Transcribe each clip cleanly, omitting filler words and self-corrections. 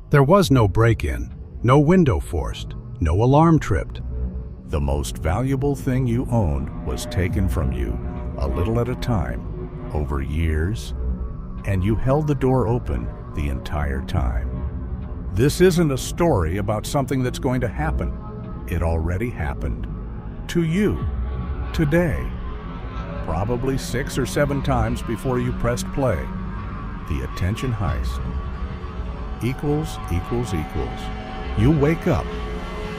There was no break-in, no window forced, no alarm tripped. The most valuable thing you owned was taken from you, a little at a time, over years, and you held the door open the entire time. This isn't a story about something that's going to happen. It already happened. To you, today. Probably 6 or 7 times before you pressed play. The attention heist. Equals. You wake up.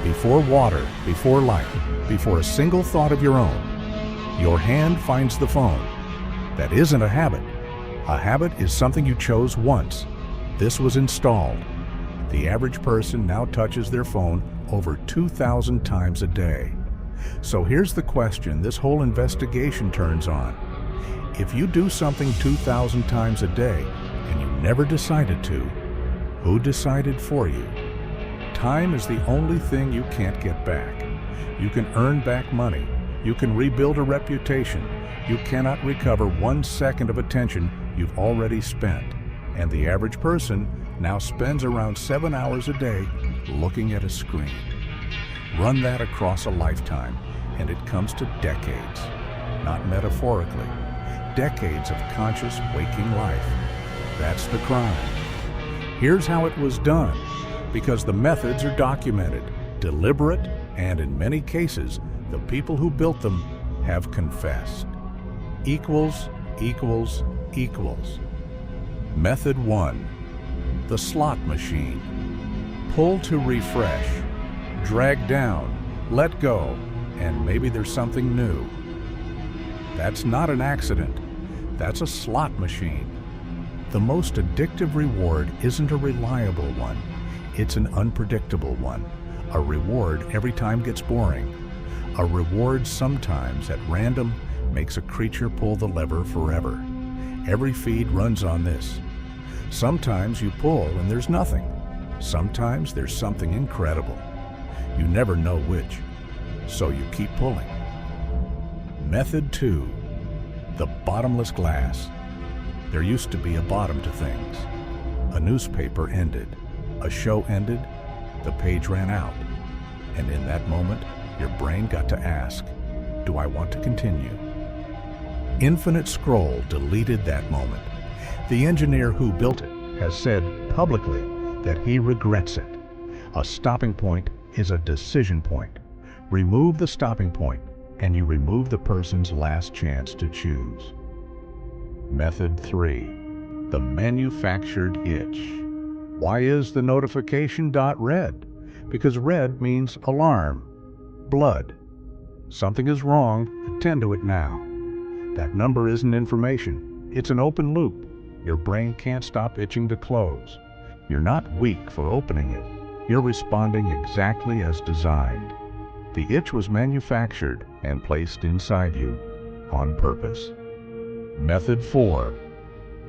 Before water, before light, before a single thought of your own. Your hand finds the phone. That isn't a habit. A habit is something you chose once. This was installed. The average person now touches their phone over 2,000 times a day. So here's the question this whole investigation turns on. If you do something 2,000 times a day and you never decided to, who decided for you? Time is the only thing you can't get back. You can earn back money. You can rebuild a reputation. You cannot recover 1 second of attention you've already spent. And the average person now spends around 7 hours a day looking at a screen. Run that across a lifetime, and it comes to decades, not metaphorically, decades of conscious waking life. That's the crime. Here's how it was done, because the methods are documented, deliberate, and in many cases, the people who built them have confessed. Equals. Method 1. The slot machine. Pull to refresh. Drag down, let go, and maybe there's something new. That's not an accident. That's a slot machine. The most addictive reward isn't a reliable one. It's an unpredictable one. A reward every time gets boring. A reward sometimes at random makes a creature pull the lever forever. Every feed runs on this. Sometimes you pull and there's nothing. Sometimes there's something incredible. You never know which, so you keep pulling. Method 2. The bottomless glass. There used to be a bottom to things. A newspaper ended. A show ended. The page ran out. And in that moment, your brain got to ask, do I want to continue? Infinite Scroll deleted that moment. The engineer who built it has said publicly that he regrets it. A stopping point is a decision point. Remove the stopping point, and you remove the person's last chance to choose. Method 3. The manufactured itch. Why is the notification dot red? Because red means alarm, blood. Something is wrong, attend to it now. That number isn't information, it's an open loop. Your brain can't stop itching to close. You're not weak for opening it. You're responding exactly as designed. The itch was manufactured and placed inside you on purpose. Method 4.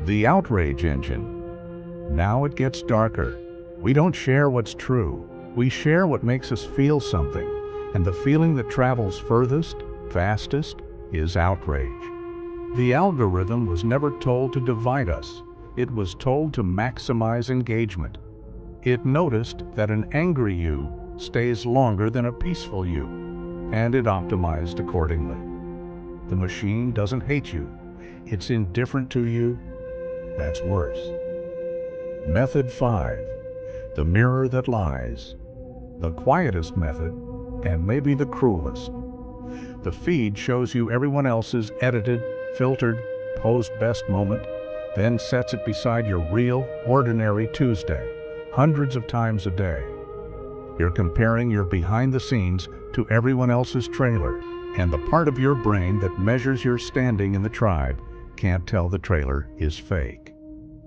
The outrage engine. Now it gets darker. We don't share what's true. We share what makes us feel something. And the feeling that travels furthest, fastest, is outrage. The algorithm was never told to divide us. It was told to maximize engagement. It noticed that an angry you stays longer than a peaceful you, and it optimized accordingly. The machine doesn't hate you. It's indifferent to you. That's worse. Method 5. The mirror that lies. The quietest method, and maybe the cruelest. The feed shows you everyone else's edited, filtered, posed best moment, then sets it beside your real, ordinary Tuesday, hundreds of times a day. You're comparing your behind the scenes to everyone else's trailer, and the part of your brain that measures your standing in the tribe can't tell the trailer is fake.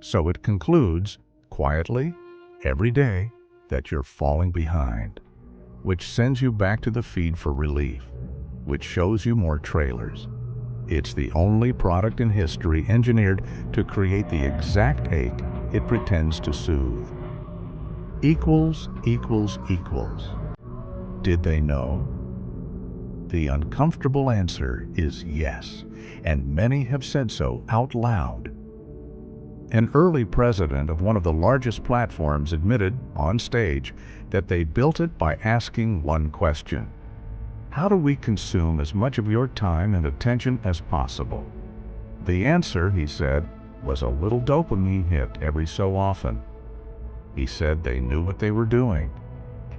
So it concludes, quietly, every day, that you're falling behind, which sends you back to the feed for relief, which shows you more trailers. It's the only product in history engineered to create the exact ache it pretends to soothe. Equals. Did they know? The uncomfortable answer is yes, and many have said so out loud. An early president of one of the largest platforms admitted on stage that they built it by asking one question: how do we consume as much of your time and attention as possible? The answer, he said, was a little dopamine hit every so often. He said they knew what they were doing,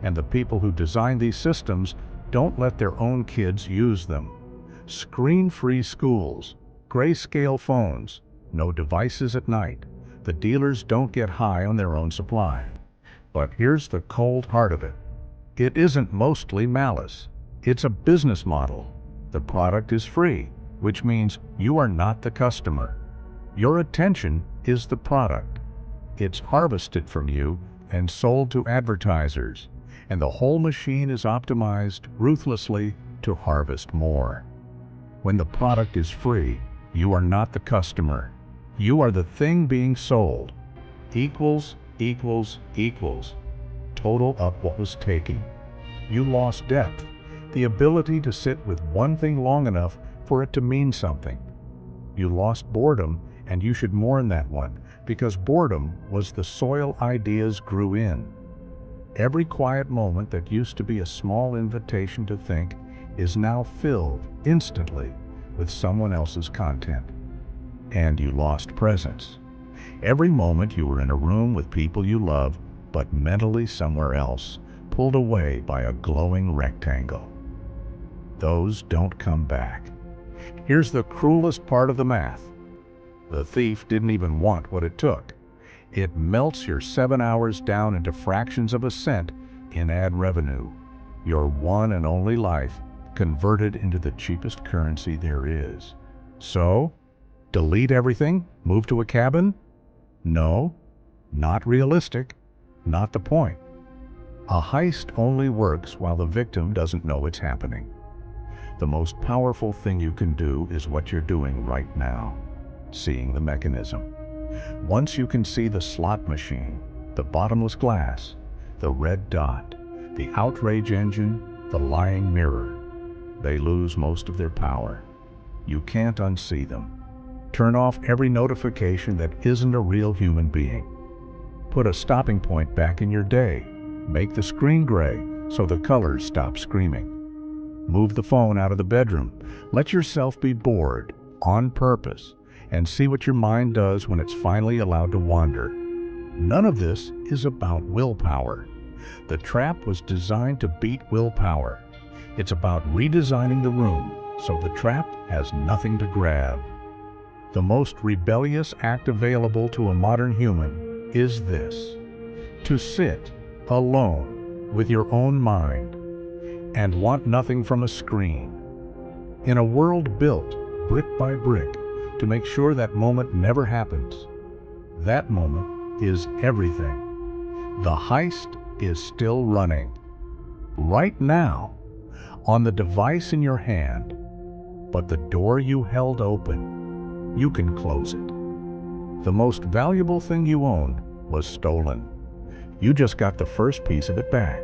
and the people who design these systems don't let their own kids use them. Screen-free schools, grayscale phones, no devices at night. The dealers don't get high on their own supply. But here's the cold heart of it. It isn't mostly malice. It's a business model. The product is free, which means you are not the customer. Your attention is the product. It's harvested from you and sold to advertisers, and the whole machine is optimized ruthlessly to harvest more. When the product is free, you are not the customer. You are the thing being sold. Equals, equals, equals. Total of what was taken. You lost depth, the ability to sit with one thing long enough for it to mean something. You lost boredom, and you should mourn that one, because boredom was the soil ideas grew in. Every quiet moment that used to be a small invitation to think is now filled instantly with someone else's content. And you lost presence. Every moment you were in a room with people you love, but mentally somewhere else, pulled away by a glowing rectangle. Those don't come back. Here's the cruelest part of the math. The thief didn't even want what it took. It melts your 7 hours down into fractions of a cent in ad revenue. Your one and only life converted into the cheapest currency there is. So, delete everything? Move to a cabin? No, not realistic. Not the point. A heist only works while the victim doesn't know it's happening. The most powerful thing you can do is what you're doing right now, seeing the mechanism. Once you can see the slot machine, the bottomless glass, the red dot, the outrage engine, the lying mirror, they lose most of their power. You can't unsee them. Turn off every notification that isn't a real human being. Put a stopping point back in your day. Make the screen gray so the colors stop screaming. Move the phone out of the bedroom. Let yourself be bored on purpose and see what your mind does when it's finally allowed to wander. None of this is about willpower. The trap was designed to beat willpower. It's about redesigning the room so the trap has nothing to grab. The most rebellious act available to a modern human is this: to sit alone with your own mind and want nothing from a screen. In a world built brick by brick to make sure that moment never happens, that moment is everything. The heist is still running. Right now, on the device in your hand, but the door you held open, you can close it. The most valuable thing you owned was stolen. You just got the first piece of it back.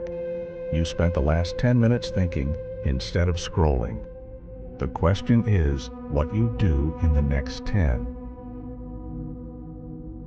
You spent the last 10 minutes thinking instead of scrolling. The question is what you do in the next 10.